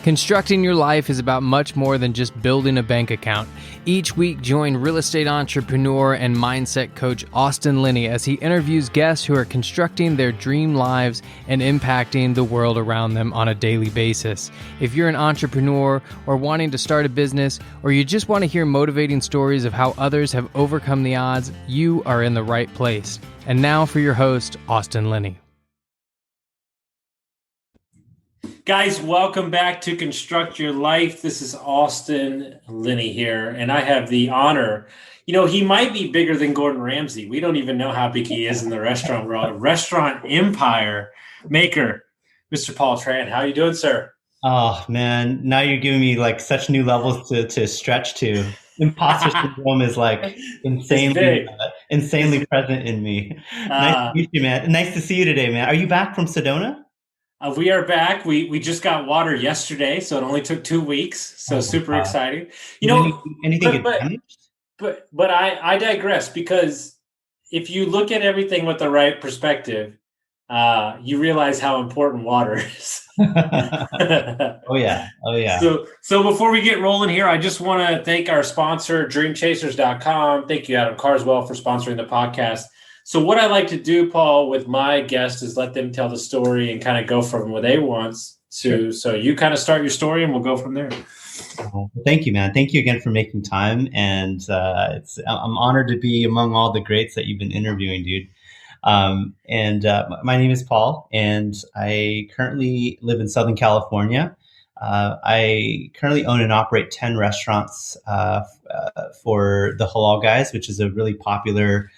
Constructing your life is about much more than just building a bank account. Each week, join real estate entrepreneur and mindset coach Austin Linney as he interviews guests who are constructing their dream lives and impacting the world around them on a daily basis. If you're an entrepreneur or wanting to start a business, or you just want to hear motivating stories of how others have overcome the odds, you are in the right place. And now for your host, Austin Linney. Guys, welcome back to Construct Your Life. This is Austin Linney here, and I have the honor. You know, he might be bigger than Gordon Ramsay. We don't even know how big he is in the restaurant world. Restaurant empire maker, Mr. Paul Tran. How are you doing, sir? Oh, man. Now you're giving me like such new levels to stretch to. Imposter syndrome is like insanely present in me. Nice to meet you, man. Nice to see you today, man. Are you back from Sedona? We are back. We just got water yesterday, so it only took 2 weeks. So super exciting. You know, anything but I digress, because if you look at everything with the right perspective, you realize how important water is. Oh yeah. So before we get rolling here, I just want to thank our sponsor, dreamchasers.com. Thank you, Adam Carswell, for sponsoring the podcast. So what I like to do, Paul, with my guests is let them tell the story and kind of go from where they want to. Sure. So you kind of start your story and we'll go from there. Thank you, man. Thank you again for making time. And I'm honored to be among all the greats that you've been interviewing, dude. My name is Paul, and I currently live in Southern California. I currently own and operate 10 restaurants for the Halal Guys, which is a really popular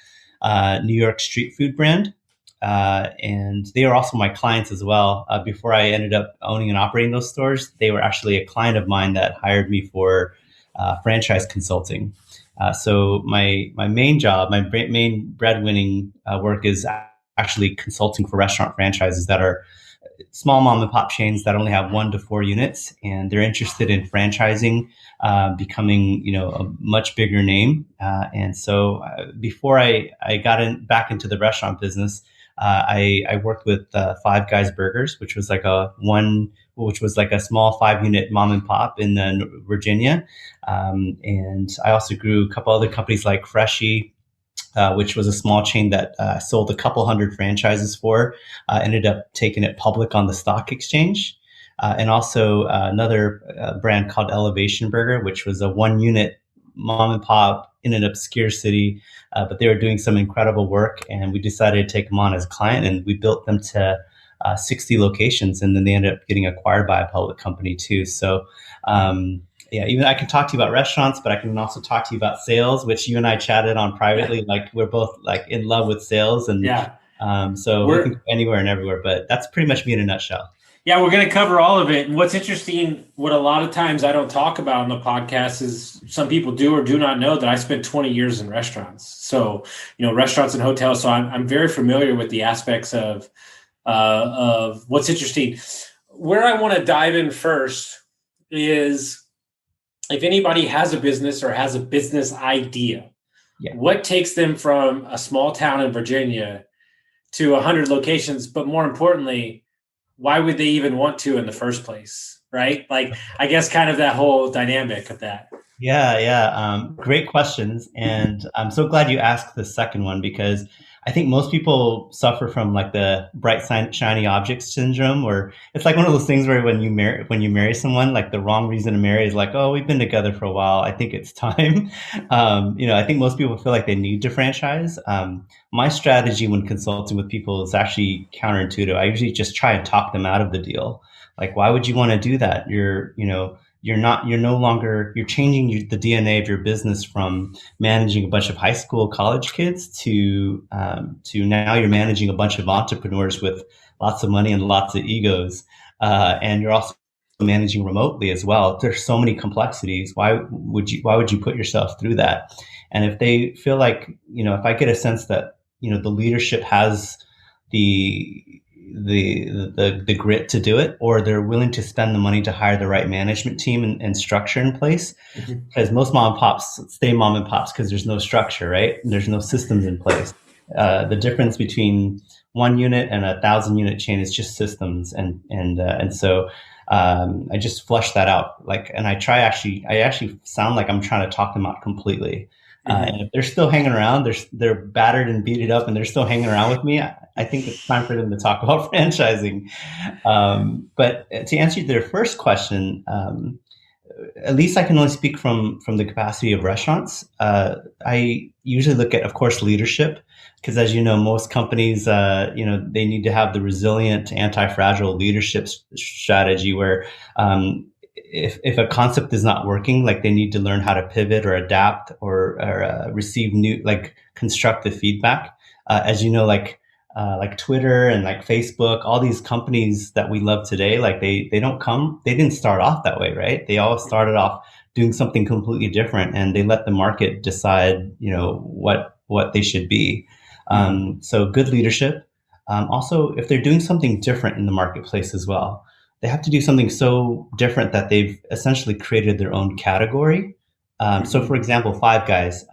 New York street food brand. And they are also my clients as well. Before I ended up owning and operating those stores, they were actually a client of mine that hired me for franchise consulting. So my main job, my main breadwinning work is actually consulting for restaurant franchises that are small mom and pop chains that only have 1 to 4 units, and they're interested in franchising, becoming, a much bigger name. And so before I got back into the restaurant business, I worked with Five Guys Burgers, which was like a small 5-unit mom and pop in Virginia. And I also grew a couple other companies like Freshie, which was a small chain that sold a couple hundred franchises for, ended up taking it public on the stock exchange. And also another brand called Elevation Burger, which was a 1-unit mom and pop in an obscure city, but they were doing some incredible work, and we decided to take them on as a client, and we built them to 60 locations, and then they ended up getting acquired by a public company too. So even I can talk to you about restaurants, but I can also talk to you about sales, which you and I chatted on privately. Yeah. Like we're both like in love with sales, and so we can go anywhere and everywhere, but that's pretty much me in a nutshell. Yeah, we're going to cover all of it. And what's interesting, what a lot of times I don't talk about on the podcast is some people do or do not know that I spent 20 years in restaurants. So, restaurants and hotels. So I'm very familiar with the aspects of what's interesting. Where I want to dive in first is if anybody has a business or has a business idea, what takes them from a small town in Virginia to 100 locations, but more importantly, why would they even want to in the first place, right? Like, I guess kind of that whole dynamic of that. Yeah. Great questions. And I'm so glad you asked the second one, because I think most people suffer from like the bright shiny object syndrome, or it's like one of those things where when you marry someone, like the wrong reason to marry is like, oh, we've been together for a while, I think it's time. I think most people feel like they need to franchise. My strategy when consulting with people is actually counterintuitive. I usually just try and talk them out of the deal. Like, why would you want to do that? You're changing the DNA of your business from managing a bunch of high school, college kids to now you're managing a bunch of entrepreneurs with lots of money and lots of egos. And you're also managing remotely as well. There's so many complexities. Why would you put yourself through that? And if they feel like, if I get a sense that, the leadership has the grit to do it, or they're willing to spend the money to hire the right management team and structure in place, because most mom and pops stay mom and pops because there's no structure, right? And there's no systems in place. The difference between 1 unit and 1,000 unit chain is just systems. And so I just flush that out. And I actually sound like I'm trying to talk them out completely. And if they're still hanging around, they're battered and beaten up, and they're still hanging around with me, I think it's time for them to talk about franchising. But to answer their first question, at least I can only speak from the capacity of restaurants. I usually look at, of course, leadership, because as you know, most companies, they need to have the resilient, anti-fragile leadership strategy where if a concept is not working, like they need to learn how to pivot or adapt or receive new, like constructive feedback. As you know, like Twitter and like Facebook, all these companies that we love today, like they didn't start off that way, right? They all started off doing something completely different, and they let the market decide, what they should be. So good leadership. Also, if they're doing something different in the marketplace as well, they have to do something so different that they've essentially created their own category. So for example, Five Guys,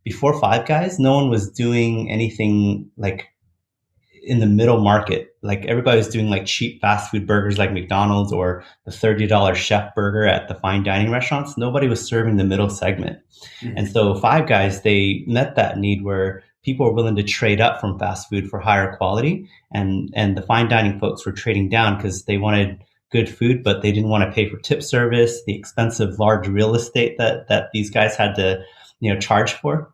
before Five Guys, no one was doing anything like in the middle market. Like everybody was doing like cheap fast food burgers like McDonald's or the $30 chef burger at the fine dining restaurants. Nobody was serving the middle segment. And so Five Guys, they met that need where people were willing to trade up from fast food for higher quality. And the fine dining folks were trading down because they wanted good food, but they didn't want to pay for tip service, the expensive large real estate that these guys had to, charge for.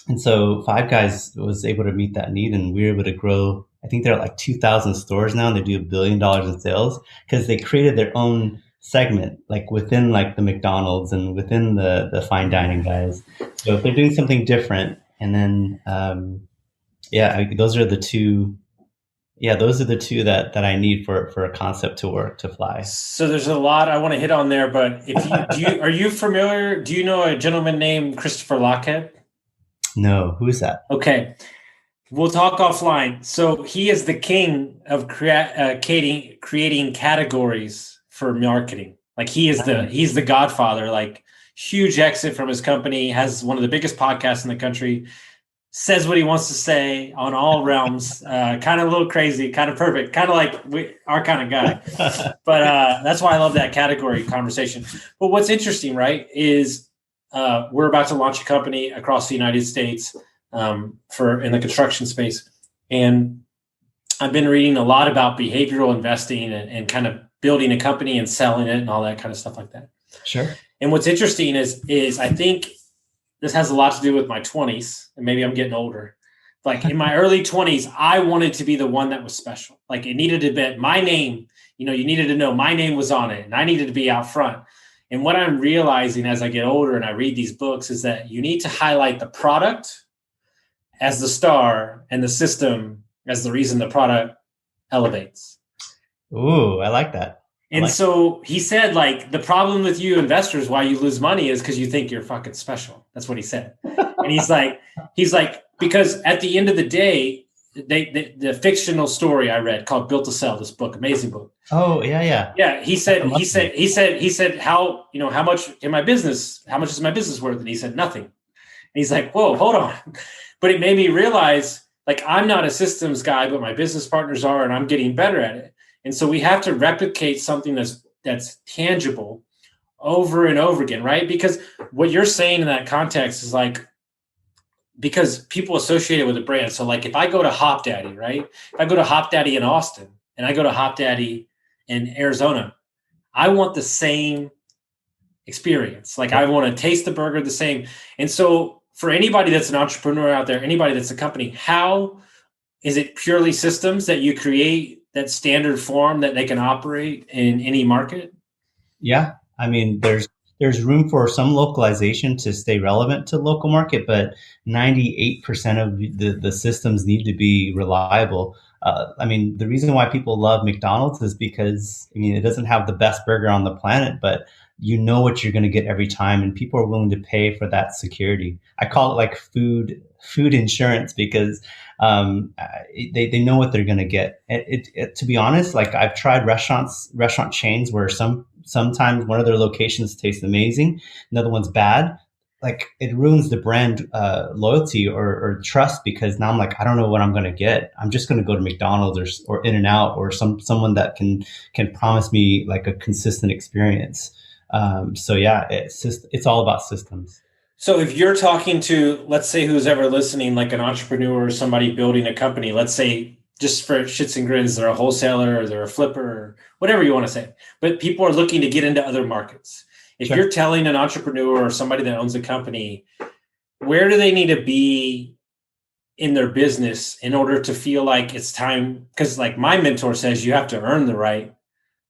And so Five Guys was able to meet that need, and we were able to grow. I think they're at like 2,000 stores now, and they do $1 billion in sales because they created their own segment, like within like the McDonald's and within the fine dining guys. So if they're doing something different, and then those are the two. Yeah, those are the two that I need for a concept to work, to fly. So there's a lot I want to hit on there, but are you familiar? Do you know a gentleman named Christopher Lockhead? No, who is that? Okay, we'll talk offline. So he is the king of creating categories for marketing. Like he's the godfather. Like huge exit from his company, has one of the biggest podcasts in the country. Says what he wants to say on all realms. Kind of a little crazy, kind of perfect, kind of like our kind of guy. But that's why I love that category conversation. But what's interesting, right, is we're about to launch a company across the United States in the construction space. And I've been reading a lot about behavioral investing and kind of building a company and selling it and all that kind of stuff like that. Sure. And what's interesting is I think this has a lot to do with my 20s, and maybe I'm getting older. Like in my early 20s, I wanted to be the one that was special. Like it needed to be my name, you needed to know my name was on it, and I needed to be out front. And what I'm realizing as I get older and I read these books is that you need to highlight the product as the star and the system as the reason the product elevates. Ooh, I like that. And so he said, like, the problem with you investors, why you lose money is because you think you're fucking special. That's what he said. And he's like, because at the end of the day, the fictional story I read called Built to Sell, this book, amazing book. Oh, yeah. Yeah. He said, how much is my business worth? And he said, nothing. And he's like, whoa, hold on. But it made me realize, like, I'm not a systems guy, but my business partners are, and I'm getting better at it. And so we have to replicate something that's tangible over and over again, right? Because what you're saying in that context is like, because people associate it with a brand. So like if I go to Hop Daddy, right? If I go to Hop Daddy in Austin and I go to Hop Daddy in Arizona, I want the same experience. Like I want to taste the burger the same. And so for anybody that's an entrepreneur out there, anybody that's a company, how is it purely systems that you create that standard form that they can operate in any market? Yeah. I mean, there's room for some localization to stay relevant to the local market, but 98% of the systems need to be reliable. I mean, the reason why people love McDonald's is because, it doesn't have the best burger on the planet, but you know what you're going to get every time, and people are willing to pay for that security. I call it like food insurance because they know what they're going to get. To be honest, like I've tried restaurant chains where sometimes one of their locations tastes amazing, another one's bad. like it ruins the brand loyalty or trust, because now I'm like, I don't know what I'm going to get. I'm just going to go to McDonald's or In-N-Out or someone that can promise me like a consistent experience. So yeah, it's all about systems. So if you're talking to, let's say, who's ever listening, like an entrepreneur or somebody building a company, let's say just for shits and grins, they're a wholesaler or they're a flipper or whatever you want to say, but people are looking to get into other markets. If Sure. you're telling an entrepreneur or somebody that owns a company, where do they need to be in their business in order to feel like it's time? Because like my mentor says, you have to earn the right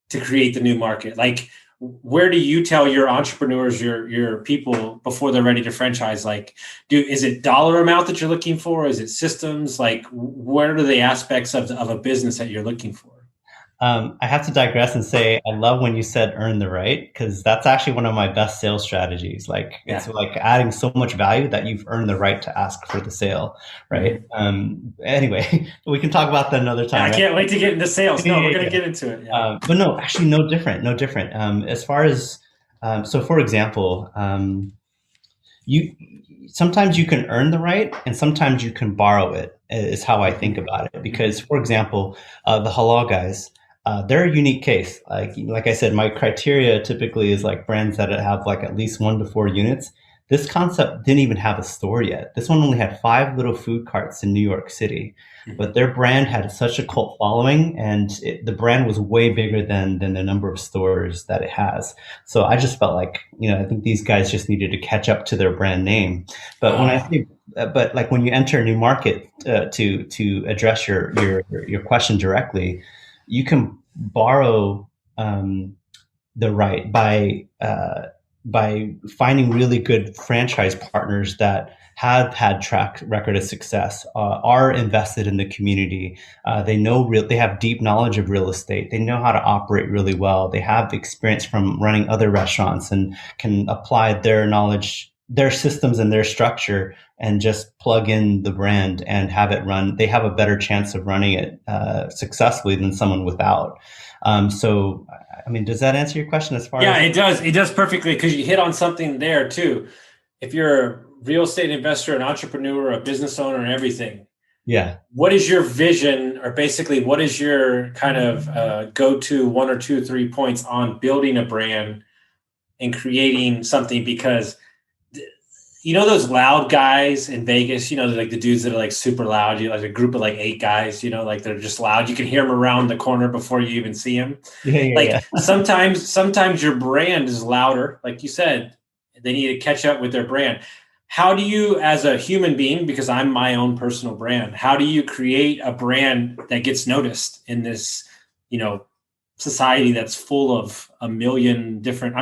to create the new market. Like, where do you tell your entrepreneurs, your people before they're ready to franchise? Like, is it dollar amount that you're looking for? Is it systems? Like, where are the aspects of a business that you're looking for? I have to digress and say I love when you said earn the right, because that's actually one of my best sales strategies. Like it's like adding so much value that you've earned the right to ask for the sale, right? Anyway, we can talk about that another time. I can't wait to get into sales. No, we're going to get into it. But no, actually, no different. As far as so, for example, you sometimes you can earn the right, and sometimes you can borrow it. Is how I think about it. Because, for example, the Halal Guys. They're a unique case. Like I said, my criteria typically is like brands that have like at least 1 to 4 units. This concept didn't even have a store yet. This one only had 5 little food carts in New York City, but their brand had such a cult following, and the brand was way bigger than the number of stores that it has. So I just felt like, I think these guys just needed to catch up to their brand name. But when I think, but like when you enter a new market, to address your question directly, you can borrow the right by finding really good franchise partners that have had track record of success, are invested in the community. They have deep knowledge of real estate. They know how to operate really well. They have the experience from running other restaurants and can apply their knowledge, their systems and their structure, and just plug in the brand and have it run. They have a better chance of running it successfully than someone without. So, I mean, does that answer your question as far as? Yeah, it does. It does perfectly, because you hit on something there too. If you're a real estate investor, an entrepreneur, a business owner, and everything, yeah, what is your vision, or basically what is your kind of go-to 1 or 2, 3 points on building a brand and creating something? Because those loud guys in Vegas, like the dudes that are like super loud, like a group of like 8 guys, like they're just loud. You can hear them around the corner before you even see them. Sometimes your brand is louder. Like you said, they need to catch up with their brand. How do you, as a human being, because I'm my own personal brand, how do you create a brand that gets noticed in this, society that's full of a million different,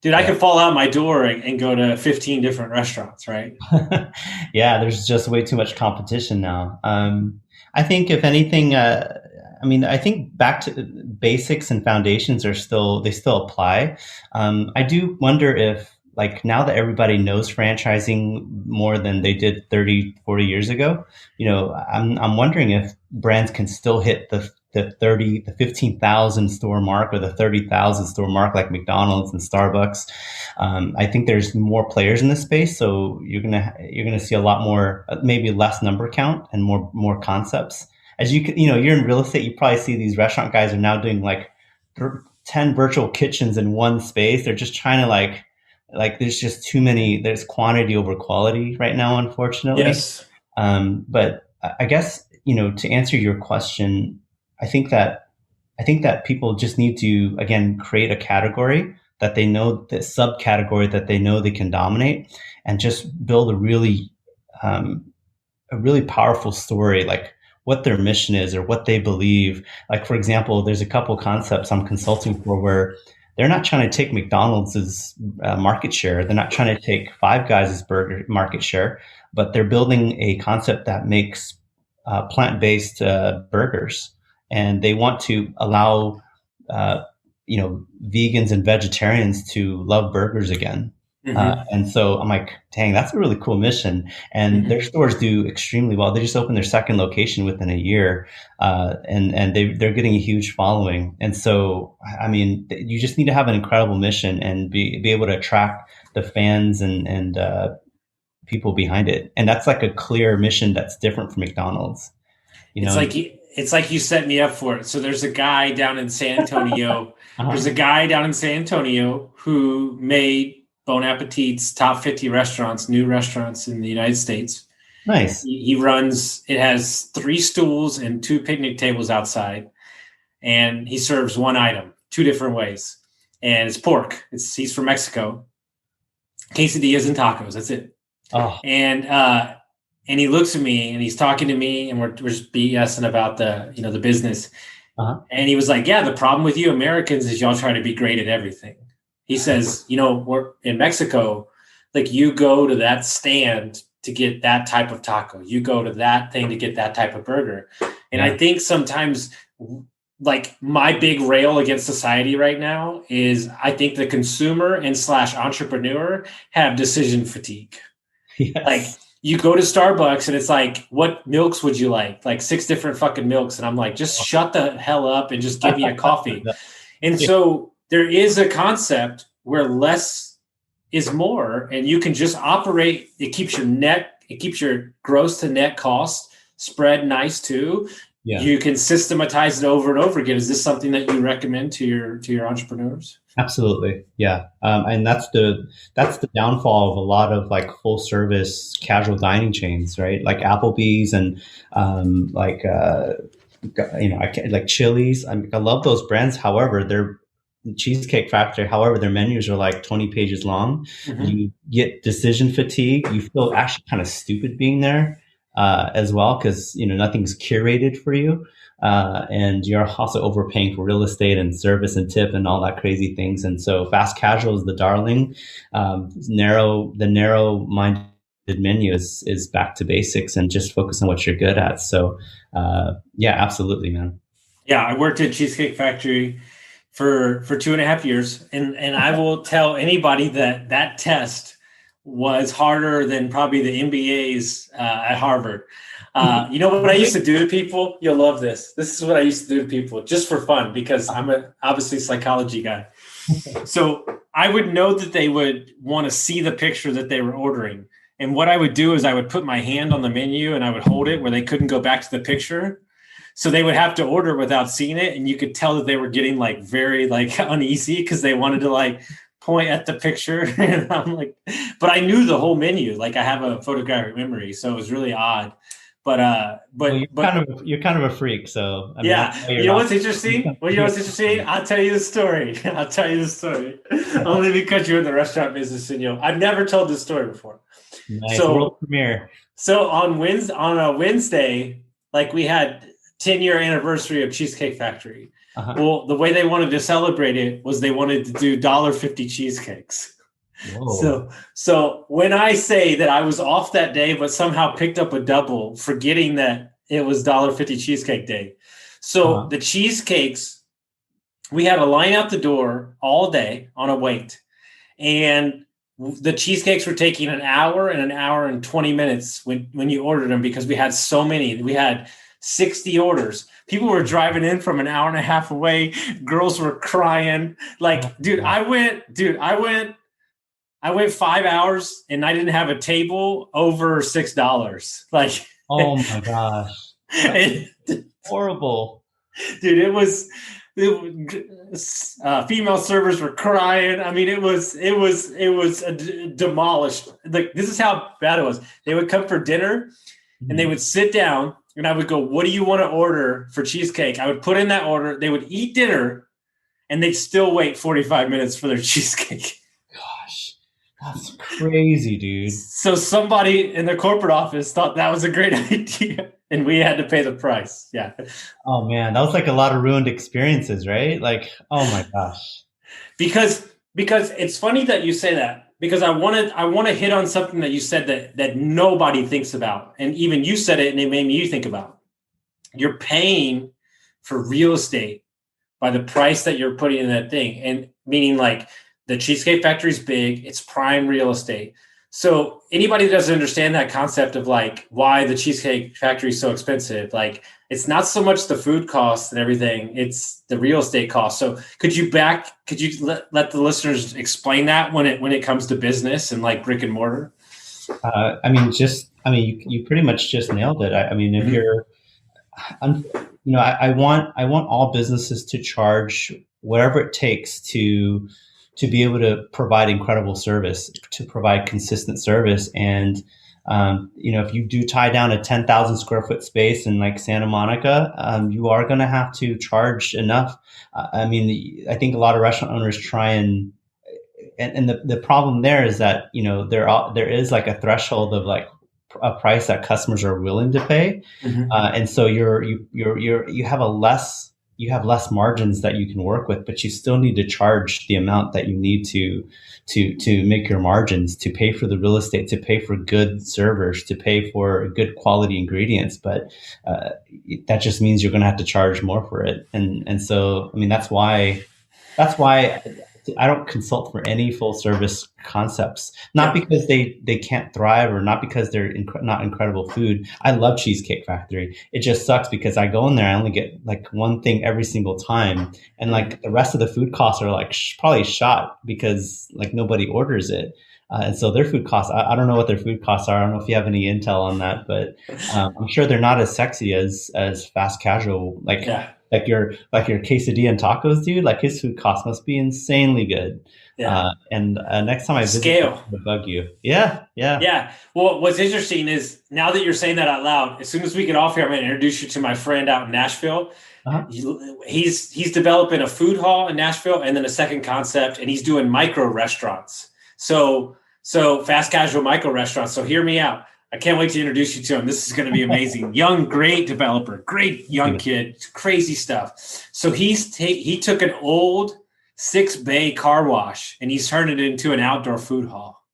dude, I could fall out my door and go to 15 different restaurants, right? Yeah, there's just way too much competition now. I think if anything, I think back to basics and foundations still apply. I do wonder if, like, now that everybody knows franchising more than they did 30, 40 years ago, I'm wondering if brands can still hit the 15,000 store mark or the 30,000 store mark, like McDonald's and Starbucks. I think there's more players in this space, so you're gonna see a lot more, maybe less number count and more concepts. As you're in real estate, you probably see these restaurant guys are now doing like 10 virtual kitchens in one space. They're just trying to like there's just too many. There's quantity over quality right now, unfortunately. Yes. But I guess, to answer your question, I think that people just need to, again, create a category that they know, the subcategory that they know they can dominate, and just build a really powerful story, like what their mission is or what they believe. Like, for example, there's a couple concepts I'm consulting for where they're not trying to take McDonald's market share. They're not trying to take Five Guys' burger market share, but they're building a concept that makes plant-based burgers. And they want to allow, vegans and vegetarians to love burgers again. And so I'm like, dang, that's a really cool mission. And their stores do extremely well. They just opened their second location within a year, and they're getting a huge following. And so, I mean, you just need to have an incredible mission and be able to attract the fans and people behind it. And that's like a clear mission that's different from McDonald's. You know, It's like you set me up for it. So there's a guy down in San Antonio. uh-huh. There's a guy down in San Antonio who made Bon Appetit's top 50 restaurants, new restaurants in the United States. Nice. He runs, it has 3 stools and 2 picnic tables outside. And he serves one item, 2 different ways. And it's pork. He's from Mexico. Quesadillas and tacos. That's it. Oh. And he looks at me and he's talking to me and we're just BSing about the business. Uh-huh. And he was like, yeah, the problem with you Americans is y'all try to be great at everything. He says, we're in Mexico, like you go to that stand to get that type of taco. You go to that thing to get that type of burger. And I think sometimes like my big rail against society right now is I think the consumer and / entrepreneur have decision fatigue. Yes. Like you go to Starbucks and it's like, what milks would you like? Like 6 different fucking milks. And I'm like, just shut the hell up and just give me a coffee. And so there is a concept where less is more and you can just operate. It keeps your gross to net cost spread nice too. Yeah. You can systematize it over and over again. Is this something that you recommend to your entrepreneurs? Absolutely. Yeah. And that's the downfall of a lot of like full service casual dining chains, right? Like Applebee's and like Chili's. I love those brands. However, they're Cheesecake Factory. However, their menus are like 20 pages long. Mm-hmm. You get decision fatigue. You feel actually kind of stupid being there as well because nothing's curated for you. And you're also overpaying for real estate and service and tip and all that crazy things. And so fast casual is the darling. The narrow-minded menu is back to basics and just focus on what you're good at. So yeah, absolutely, man. Yeah, I worked at Cheesecake Factory for 2.5 years. And I will tell anybody that test was harder than probably the MBAs at Harvard. You know what I used to do to people? You'll love this. This is what I used to do to people just for fun because I'm obviously psychology guy. So I would know that they would want to see the picture that they were ordering. And what I would do is I would put my hand on the menu and I would hold it where they couldn't go back to the picture. So they would have to order without seeing it. And you could tell that they were getting like very like uneasy because they wanted to like point at the picture. And I'm like, but I knew the whole menu. Like I have a photographic memory. So it was really odd. But you're kind of a freak. So I mean, yeah, you know what's interesting? I'll tell you the story. Only because you're in the restaurant business and I've never told this story before. Nice. So world premiere. So on a Wednesday, like we had 10-year anniversary of Cheesecake Factory. Uh-huh. Well, the way they wanted to celebrate it was they wanted to do $1.50 cheesecakes. Whoa. So when I say that I was off that day, but somehow picked up a double, forgetting that it was $1.50 cheesecake day. So the cheesecakes, we had a line out the door all day on a wait. And the cheesecakes were taking an hour and 20 minutes when you ordered them because we had so many. We had 60 orders. People were driving in from an hour and a half away. Girls were crying. Like, I went 5 hours and I didn't have a table over $6. Like, oh my gosh, horrible, dude. It was female servers were crying. I mean, it was demolished. Like, this is how bad it was. They would come for dinner and they would sit down and I would go, what do you want to order for cheesecake? I would put in that order. They would eat dinner and they'd still wait 45 minutes for their cheesecake. Gosh, that's crazy, dude. So somebody in the corporate office thought that was a great idea and we had to pay the price. Yeah. Oh man, that was like a lot of ruined experiences, right? Like, oh my gosh. Because it's funny that you say that. Because I want to hit on something that you said that nobody thinks about. And even you said it and it made me think about. You're paying for real estate by the price that you're putting in that thing. And meaning like the Cheesecake Factory is big. It's prime real estate. So anybody that doesn't understand that concept of like why the Cheesecake Factory is so expensive, like it's not so much the food costs and everything, it's the real estate costs. So could you let the listeners explain that when it comes to business and like brick and mortar? You pretty much just nailed it. If you're, I want all businesses to charge whatever it takes to be able to provide incredible service, to provide consistent service. And, if you do tie down a 10,000 square foot space in like Santa Monica, you are going to have to charge enough. I think a lot of restaurant owners try and the problem there is that, there is like a threshold of like a price that customers are willing to pay. And so you have less margins that you can work with, but you still need to charge the amount that you need to make your margins, to pay for the real estate, to pay for good servers, to pay for good quality ingredients. But that just means you're going to have to charge more for it. And so, that's why I don't consult for any full service concepts, not because they can't thrive or not because they're not incredible food. I love Cheesecake Factory. It just sucks because I go in there, I only get like one thing every single time. And like the rest of the food costs are like probably shot because like nobody orders it. And so their food costs, I don't know what their food costs are. I don't know if you have any intel on that, but I'm sure they're not as sexy as fast casual, like your quesadilla and tacos, dude. Like his food cost must be insanely good. And next time I visit, scale to bug you. Yeah. Well, what's interesting is now that you're saying that out loud, as soon as we get off here, I'm going to introduce you to my friend out in Nashville. He's developing a food hall in Nashville, and then a second concept, and he's doing micro restaurants. So fast casual micro restaurants. So hear me out. I can't wait to introduce you to him. This is going to be amazing. Young, great developer, great young kid, crazy stuff. So he took an old 6-bay car wash and he's turned it into an outdoor food hall.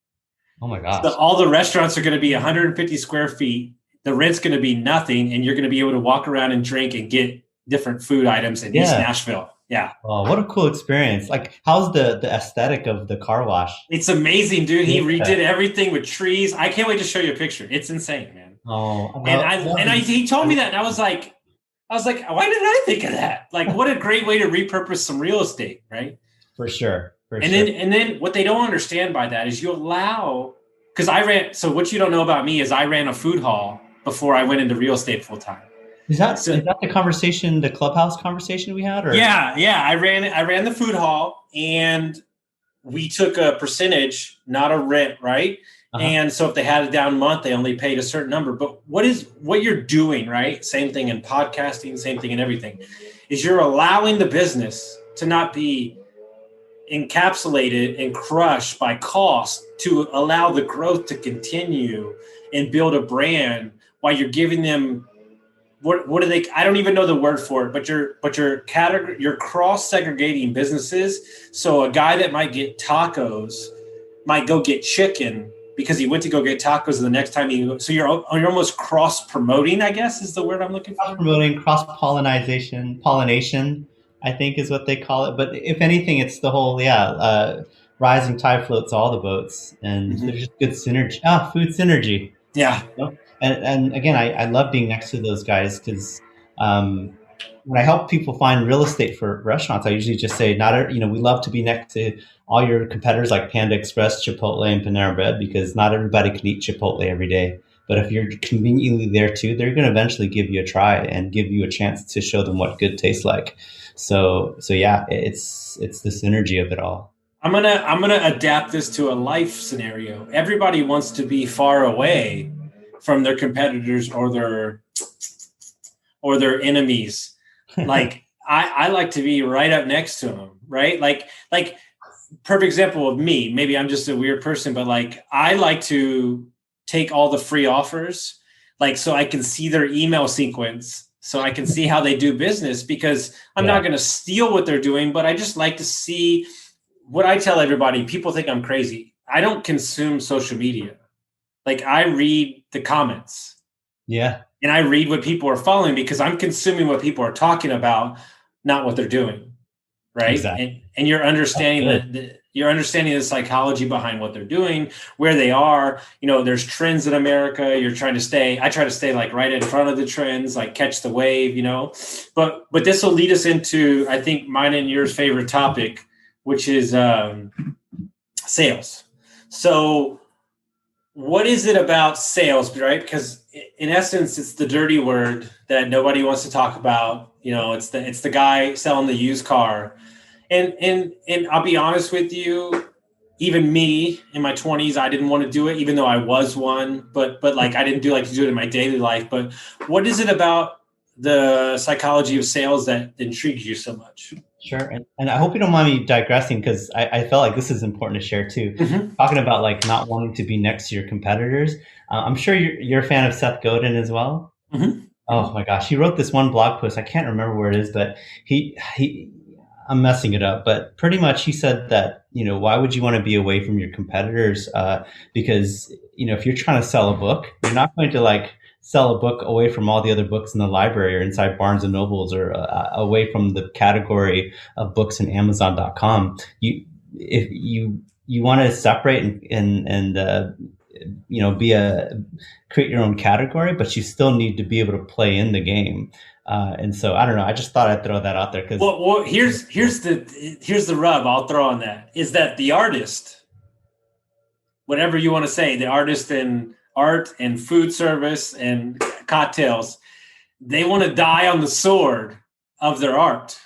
Oh my gosh. So all the restaurants are going to be 150 square feet. The rent's going to be nothing. And you're going to be able to walk around and drink and get different food items in East Nashville. Yeah. Oh, what a cool experience. Like, how's the aesthetic of the car wash? It's amazing, dude. He redid everything with trees. I can't wait to show you a picture. It's insane, man. Oh, he told me that, and I was like, why did I think of that? Like, what a great way to repurpose some real estate, right? For sure. Then what they don't understand by that is you allow, because so what you don't know about me is I ran a food hall before I went into real estate full time. Is that the conversation, the clubhouse conversation we had? Or? Yeah. I ran the food hall, and we took a percentage, not a rent, right? And so if they had a down month, they only paid a certain number. But what you're doing, right? Same thing in podcasting, same thing in everything, is you're allowing the business to not be encapsulated and crushed by cost, to allow the growth to continue and build a brand while you're giving them. What do they? I don't even know the word for it, but you're cross segregating businesses. So a guy that might get tacos might go get chicken because he went to go get tacos, and the next time so you're almost cross promoting, I guess is the word I'm looking for. Cross promoting, cross pollination, I think is what they call it. But if anything, it's the whole rising tide floats all the boats, and there's just good synergy. Food synergy. Yeah. And again, I love being next to those guys because when I help people find real estate for restaurants, I usually just say, we love to be next to all your competitors like Panda Express, Chipotle, and Panera Bread, because not everybody can eat Chipotle every day. But if you're conveniently there too, they're going to eventually give you a try and give you a chance to show them what good tastes like. So yeah, it's the synergy of it all. I'm gonna adapt this to a life scenario. Everybody wants to be far away from their competitors or their enemies. Like I like to be right up next to them, right? Like perfect example of me. Maybe I'm just a weird person, but like I like to take all the free offers, like so I can see their email sequence, so I can see how they do business, because I'm not going to steal what they're doing, but I just like to see what I tell everybody. People think I'm crazy. I don't consume social media. Like I read the comments. Yeah. And I read what people are following, because I'm consuming what people are talking about, not what they're doing. Right. Exactly. And you're understanding You're understanding the psychology behind what they're doing, where they are. There's trends in America. I try to stay like right in front of the trends, like catch the wave, but this will lead us into, I think, mine and yours favorite topic, which is sales. So what is it about sales, right? Because in essence, it's the dirty word that nobody wants to talk about. It's the guy selling the used car. And I'll be honest with you, even me in my 20s, I didn't want to do it, even though I was one, but like I didn't do to do it in my daily life. But what is it about the psychology of sales that intrigues you so much? Sure. And I hope you don't mind me digressing, because I felt like this is important to share too. Mm-hmm. Talking about like not wanting to be next to your competitors. I'm sure you're a fan of Seth Godin as well. Mm-hmm. Oh my gosh. He wrote this one blog post. I can't remember where it is, but he I'm messing it up, but pretty much he said that, why would you want to be away from your competitors? Because, if you're trying to sell a book, you're not going to like sell a book away from all the other books in the library or inside Barnes and Nobles, or away from the category of books in Amazon.com. If you want to separate and create your own category, but you still need to be able to play in the game. And so I don't know. I just thought I'd throw that out there because well, here's the rub I'll throw on that is that the artist, whatever you want to say, the artist in art and food service and cocktails, they want to die on the sword of their art,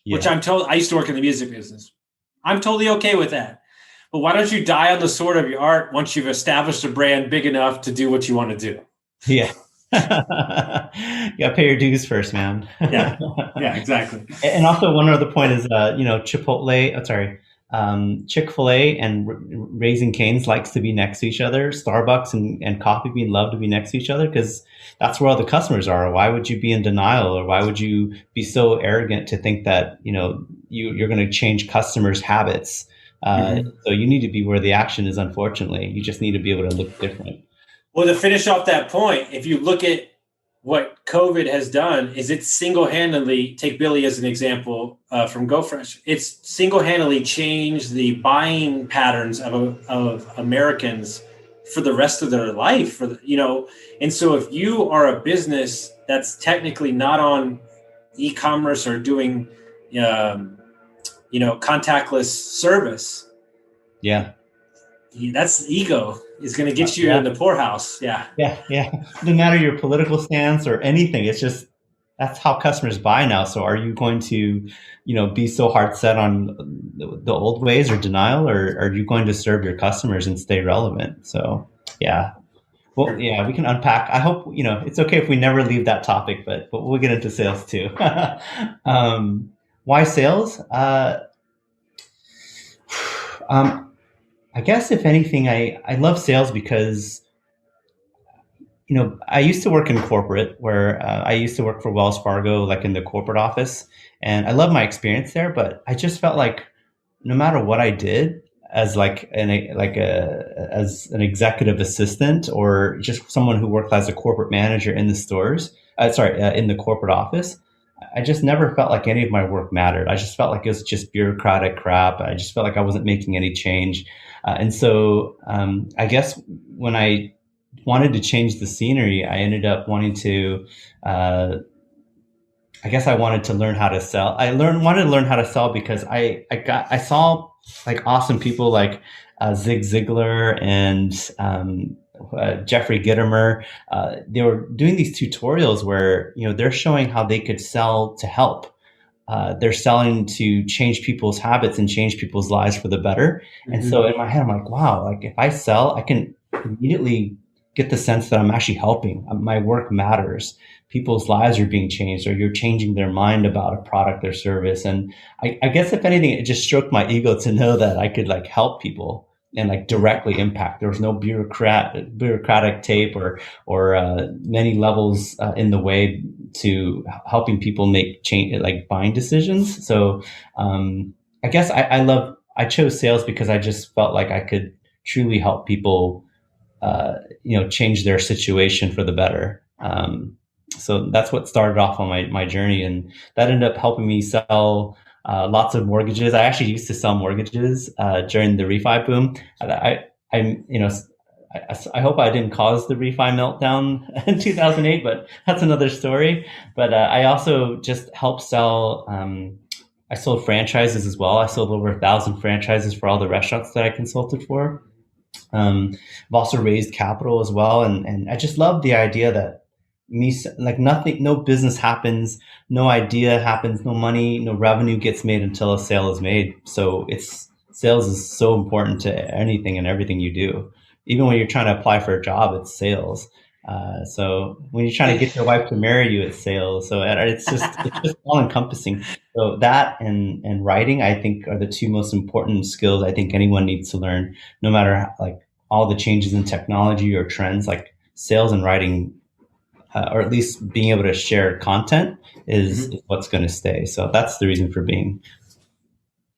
which I'm told. I used to work in the music business. I'm totally okay with that. But why don't you die on the sword of your art once you've established a brand big enough to do what you want to do? Yeah. You gotta pay your dues first, man. Yeah, exactly. And also one other point is, Chick-fil-A and Raising Cane's likes to be next to each other. Starbucks and Coffee Bean love to be next to each other because that's where all the customers are. Why would you be in denial, or why would you be so arrogant to think that you're going to change customers' habits? So you need to be where the action is. Unfortunately, you just need to be able to look different. Well, to finish off that point, if you look at what COVID has done, is it single-handedly, take Billy as an example from GoFresh, it's single-handedly changed the buying patterns of Americans for the rest of their life. And so if you are a business that's technically not on e-commerce or doing, contactless service, that's ego is going to get you in the poorhouse. Yeah. No matter your political stance or anything, it's just that's how customers buy now. So are you going to, be so hard set on the old ways or denial, or are you going to serve your customers and stay relevant? So yeah. Well, yeah, we can unpack. I hope it's okay if we never leave that topic, but we'll get into sales too. Why sales? I guess if anything, I love sales because, I used to work in corporate where I used to work for Wells Fargo, like in the corporate office, and I love my experience there. But I just felt like no matter what I did as as an executive assistant or just someone who worked as a corporate manager in the stores, in the corporate office, I just never felt like any of my work mattered. I just felt like it was just bureaucratic crap. I just felt like I wasn't making any change. And so I guess when I wanted to change the scenery, I ended up wanting to, I wanted to learn how to sell. Wanted to learn how to sell because I saw like awesome people like Zig Ziglar and Jeffrey Gitomer. They were doing these tutorials where they're showing how they could sell to help. They're selling to change people's habits and change people's lives for the better. Mm-hmm. And so in my head, I'm like, wow, like if I sell, I can immediately get the sense that I'm actually helping. My work matters. People's lives are being changed, or you're changing their mind about a product or service. And I guess if anything, it just stroked my ego to know that I could like help people and like directly impact. There was no bureaucratic tape or many levels in the way to helping people make change, like buying decisions. So I guess I chose sales because I just felt like I could truly help people, change their situation for the better. So that's what started off on my journey, and that ended up helping me sell lots of mortgages. I actually used to sell mortgages during the refi boom. I you know, I hope I didn't cause the refi meltdown in 2008, but that's another story. But I also just helped sell. I sold franchises as well. I sold over 1,000 franchises for all the restaurants that I consulted for. I've also raised capital as well, and I just love the idea that nothing, no business happens, no idea happens, no money, no revenue gets made until a sale is made. So sales is so important to anything and everything you do. Even when you're trying to apply for a job, it's sales. So when you're trying to get your wife to marry you, it's sales. So it's just all encompassing. So that and writing, I think, are the two most important skills I think anyone needs to learn, no matter like all the changes in technology or trends. Like sales and writing, or at least being able to share content, is what's going to stay. So that's the reason for being.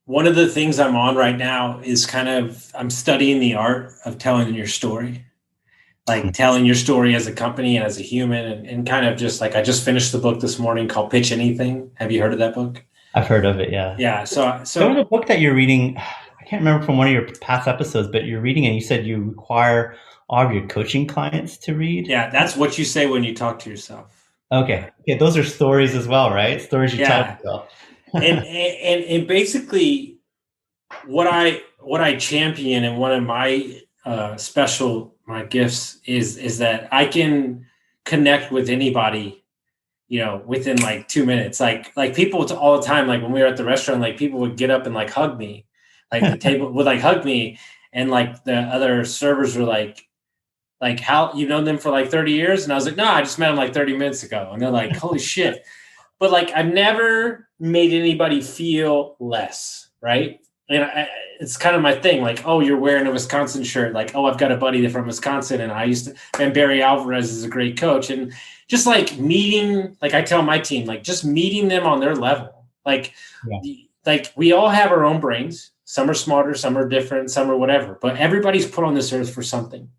One of the things I'm on right now is I'm studying the art of telling your story. Like telling your story as a company and as a human, and kind of just like, I just finished the book this morning called Pitch Anything. Have you heard of that book? I've heard of it. Yeah. Yeah. So there was a book that you're reading. I can't remember from one of your past episodes, but you're reading and you said you require all of your coaching clients to read. Yeah. That's what you say when you talk to yourself. Okay. Those are stories as well, right? Stories you tell yourself. and basically what I champion, and one of my my gifts is that I can connect with anybody, within like 2 minutes. Like people all the time, like when we were at the restaurant, like people would get up and like hug me, like the table would like hug me, and like the other servers were like, how you known them for like 30 years? And I was like, no, I just met them like 30 minutes ago. And they're like, holy shit. But like, I've never made anybody feel less, right? And it's kind of my thing, like, oh, you're wearing a Wisconsin shirt. Like, oh, I've got a buddy from Wisconsin, and Barry Alvarez is a great coach. And just like meeting, like I tell my team, like just meeting them on their level. Like we all have our own brains. Some are smarter, some are different, some are whatever. But everybody's put on this earth for something.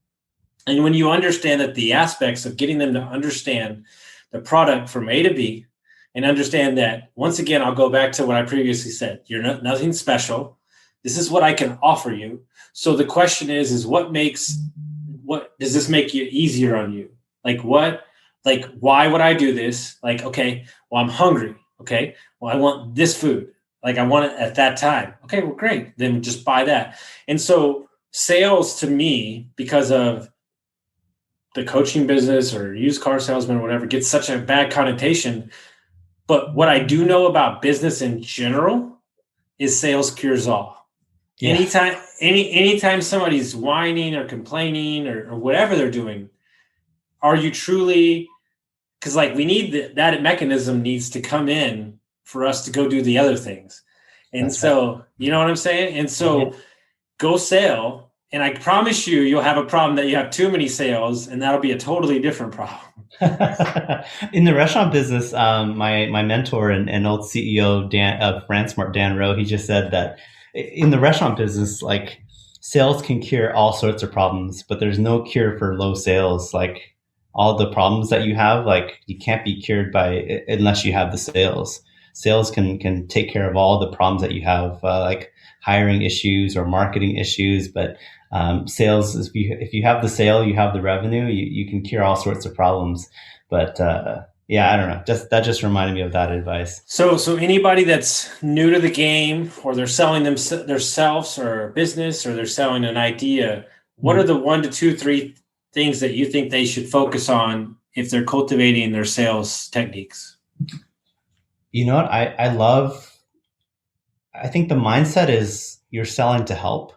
And when you understand that the aspects of getting them to understand the product from A to B, and understand that, once again, I'll go back to what I previously said. You're nothing special. This is what I can offer you. So the question is what does this make you easier on you? Why would I do this? Like, okay, well, I'm hungry. Okay, well, I want this food. Like, I want it at that time. Okay, well, great. Then just buy that. And so sales to me, because of the coaching business or used car salesman or whatever, gets such a bad connotation. But what I do know about business in general is sales cures all. Yeah. Anytime somebody's whining or complaining or whatever they're doing, are you truly, because like we need that mechanism needs to come in for us to go do the other things. And that's so, right. You know what I'm saying? And so go sell. And I promise you'll have a problem that you have too many sales, and that'll be a totally different problem. In the restaurant business, my mentor and old CEO of FranSmart, Dan Rowe, he just said that in the restaurant business, like sales can cure all sorts of problems, but there's no cure for low sales. Like all the problems that you have, like you can't be cured unless you have the sales. Sales can take care of all the problems that you have, like hiring issues or marketing issues. But sales, if you have the sale, you have the revenue, you can cure all sorts of problems. But I don't know. That just reminded me of that advice. So anybody that's new to the game, or they're selling themselves or a business, or they're selling an idea, what are the 1 to 2, 3 things that you think they should focus on if they're cultivating their sales techniques? You know what? I think the mindset is you're selling to help,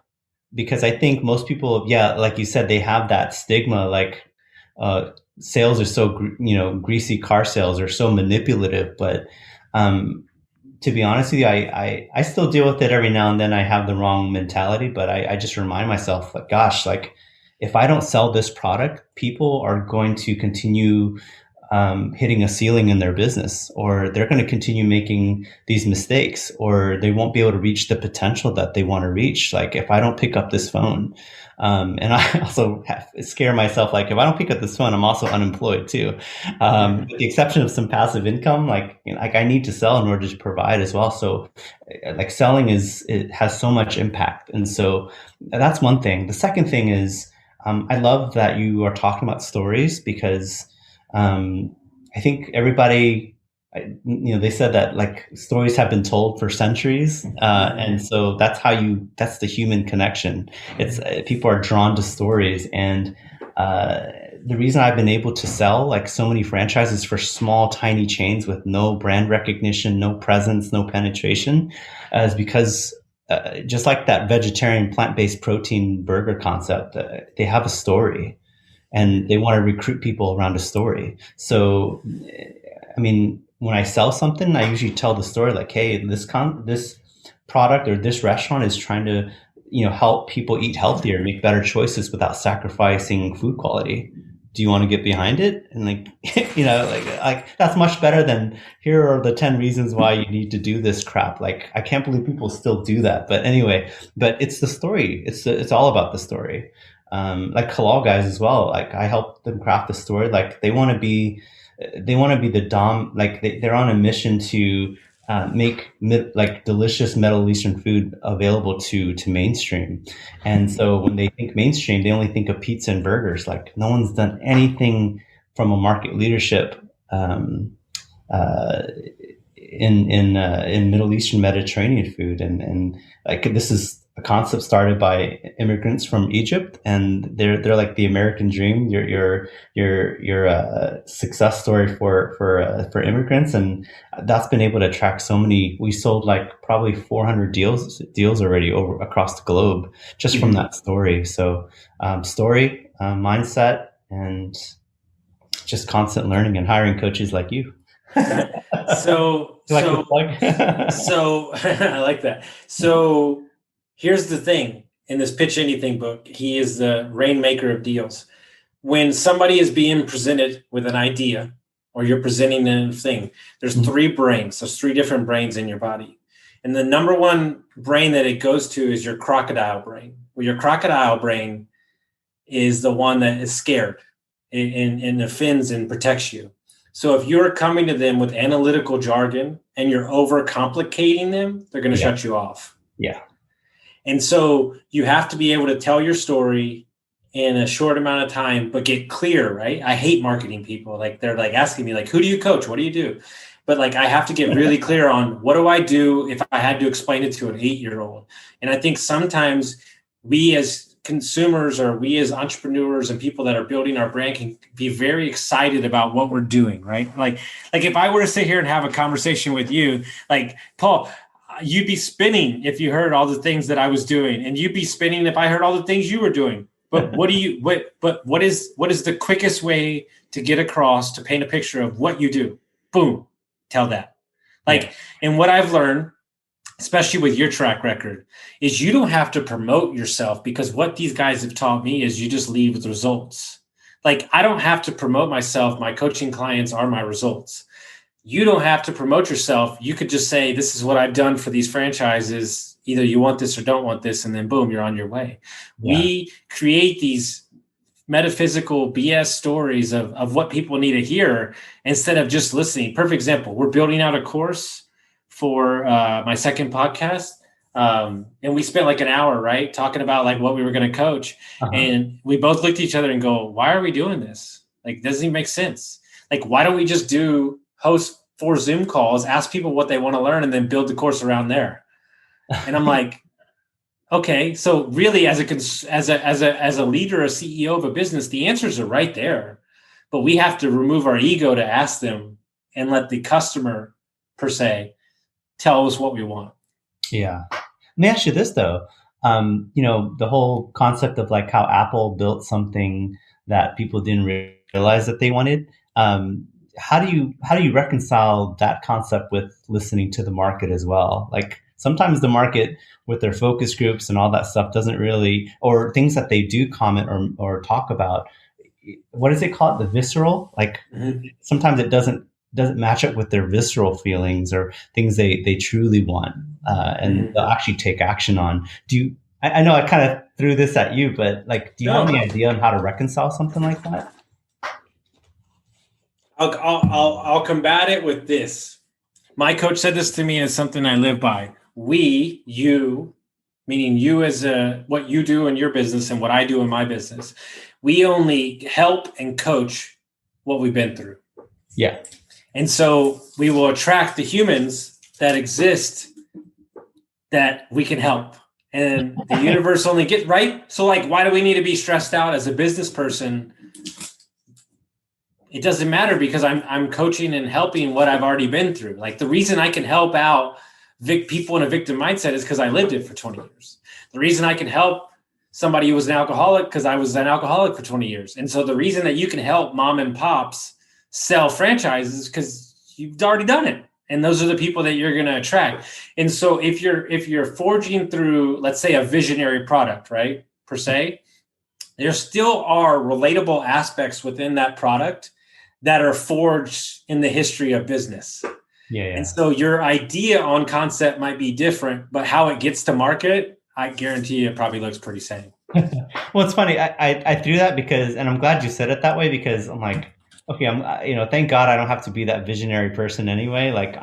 because I think most people, like you said, they have that stigma, like sales are so, greasy car sales are so manipulative. But to be honest with you, I still deal with it every now and then. I have the wrong mentality, but I just remind myself, like, gosh, like if I don't sell this product, people are going to continue hitting a ceiling in their business, or they're going to continue making these mistakes, or they won't be able to reach the potential that they want to reach. Like if I don't pick up this phone, And I also scare myself, like if I don't pick up this phone, I'm also unemployed too. With the exception of some passive income, like like I need to sell in order to provide as well. So like selling it has so much impact, and so that's one thing. The second thing is I love that you are talking about stories because I think everybody, they said that like stories have been told for centuries, and so that's the human connection. It's people are drawn to stories, and the reason I've been able to sell like so many franchises for small, tiny chains with no brand recognition, no presence, no penetration, is because just like that vegetarian plant-based protein burger concept, they have a story and they want to recruit people around a story. So, I mean, when I sell something, I usually tell the story like, hey, this product or this restaurant is trying to, help people eat healthier, make better choices without sacrificing food quality. Do you want to get behind it? And like, like that's much better than here are the 10 reasons why you need to do this crap. Like, I can't believe people still do that. But anyway, it's the story. It's all about the story. Like Halal Guys as well. Like I help them craft the story. Like they want to be the like they're on a mission to make like delicious Middle Eastern food available to mainstream. And so when they think mainstream, they only think of pizza and burgers. Like no one's done anything from a market leadership in Middle Eastern Mediterranean food. And like this is a concept started by immigrants from Egypt, and they're like the American dream. You're a success story for immigrants, and that's been able to attract so many. We sold like probably 400 deals already over across the globe just from that story. So story, mindset, and just constant learning and hiring coaches like you. So I like that. So here's the thing. In this Pitch Anything book, he is the rainmaker of deals. When somebody is being presented with an idea or you're presenting a thing, there's three brains. There's three different brains in your body. And the number one brain that it goes to is your crocodile brain. Well, your crocodile brain is the one that is scared and offends and protects you. So if you're coming to them with analytical jargon and you're overcomplicating them, they're going to shut you off. Yeah. And so you have to be able to tell your story in a short amount of time, but get clear, right? I hate marketing people. Like they're like asking me like, who do you coach? What do you do? But like, I have to get really clear on what do I do if I had to explain it to an 8-year-old. And I think sometimes we as consumers or we as entrepreneurs and people that are building our brand can be very excited about what we're doing, right? Like if I were to sit here and have a conversation with you, like Paul, you'd be spinning if you heard all the things that I was doing, and you'd be spinning if I heard all the things you were doing. But what is the quickest way to get across, to paint a picture of what you do? Boom, tell that. And what I've learned, especially with your track record, is you don't have to promote yourself, because what these guys have taught me is you just lead with results. Like I don't have to promote myself. My coaching clients are my results. You don't have to promote yourself. You could just say, this is what I've done for these franchises. Either you want this or don't want this. And then boom, you're on your way. Yeah. We create these metaphysical BS stories of what people need to hear instead of just listening. Perfect example. We're building out a course for my second podcast. And we spent like an hour, right, talking about like what we were going to coach. And we both looked at each other and go, why are we doing this? Like, doesn't even make sense. Like, why don't we just host 4 Zoom calls, ask people what they want to learn, and then build the course around there? And I'm like, okay, so really as a leader, a CEO of a business, the answers are right there, but we have to remove our ego to ask them and let the customer per se tell us what we want. Yeah. Let me ask you this though. The whole concept of like how Apple built something that people didn't realize that they wanted. How do you reconcile that concept with listening to the market as well? Like sometimes the market with their focus groups and all that stuff doesn't really, or things that they do comment or talk about, what does it call it? The visceral? Like sometimes it doesn't match up with their visceral feelings or things they truly want, and they'll actually take action on. I know I kind of threw this at you, but like, do you have No. any idea on how to reconcile something like that? I'll combat it with this. My coach said this to me as something I live by. You, meaning you as what you do in your business and what I do in my business, we only help and coach what we've been through. Yeah. And so we will attract the humans that exist that we can help. And the universe only gets right. So like, why do we need to be stressed out as a business person? It doesn't matter because I'm coaching and helping what I've already been through. Like the reason I can help out people in a victim mindset is because I lived it for 20 years. The reason I can help somebody who was an alcoholic because I was an alcoholic for 20 years. And so the reason that you can help mom and pops sell franchises because you've already done it. And those are the people that you're going to attract. And so if you're forging through, let's say, a visionary product, right, per se, there still are relatable aspects within that product that are forged in the history of business. Yeah. And so your idea on concept might be different, but how it gets to market, I guarantee you it probably looks pretty same. Well, it's funny. I threw that because, and I'm glad you said it that way, because I'm like, okay, thank God I don't have to be that visionary person anyway. Like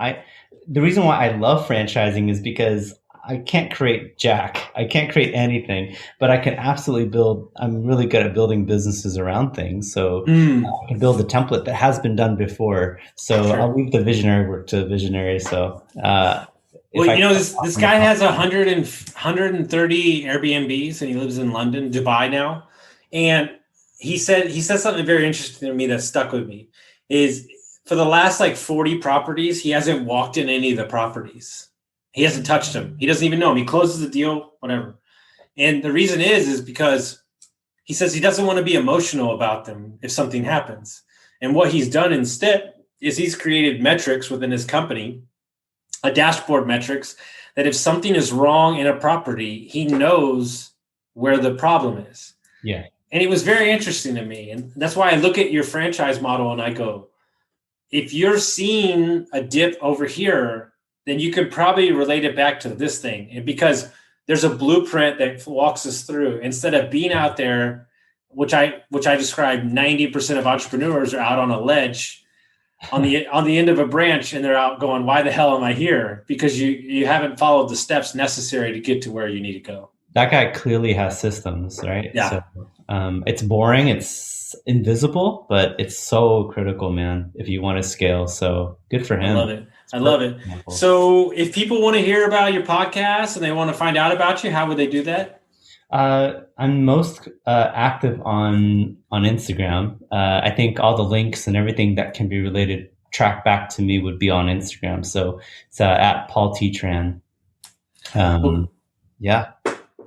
the reason why I love franchising is because I can't create jack. I can't create anything, but I can absolutely build. I'm really good at building businesses around things. So I can build a template that has been done before. So sure. I'll leave the visionary work to the visionary. So, this guy has 130 Airbnbs and he lives in London, Dubai now. And he said something very interesting to me that stuck with me is for the last 40 properties, he hasn't walked in any of the properties. He hasn't touched them. He doesn't even know him. He closes the deal, whatever. And the reason is because he says he doesn't want to be emotional about them if something happens. And what he's done instead is he's created metrics within his company, a dashboard metrics, that if something is wrong in a property, he knows where the problem is. Yeah. And it was very interesting to me. And that's why I look at your franchise model and I go, if you're seeing a dip over here, then you could probably relate it back to this thing. And because there's a blueprint that walks us through instead of being out there, which I describe 90% of entrepreneurs are out on a ledge on the end of a branch and they're out going, why the hell am I here? Because you haven't followed the steps necessary to get to where you need to go. That guy clearly has systems, right? Yeah. So, it's boring. It's invisible, but it's so critical, man, if you want to scale. So good for him. I love it. So if people want to hear about your podcast and they want to find out about you, how would they do that? I'm most active on Instagram. I think all the links and everything that can be related, track back to me would be on Instagram. So it's at Paul Tran. Yeah.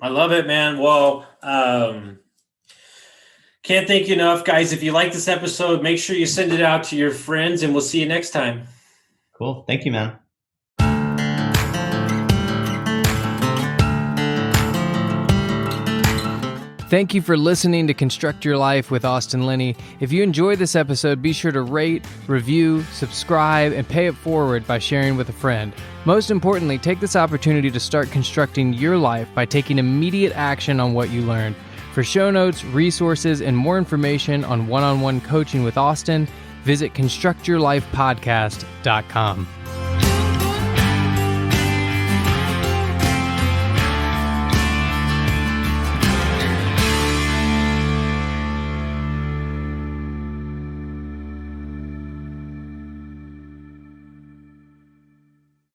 I love it, man. Well, can't thank you enough, guys. If you like this episode, make sure you send it out to your friends and we'll see you next time. Cool. Thank you, man. Thank you for listening to Construct Your Life with Austin Linney. If you enjoyed this episode, be sure to rate, review, subscribe, and pay it forward by sharing with a friend. Most importantly, take this opportunity to start constructing your life by taking immediate action on what you learned. For show notes, resources, and more information on one-on-one coaching with Austin, visit constructyourlifepodcast.com.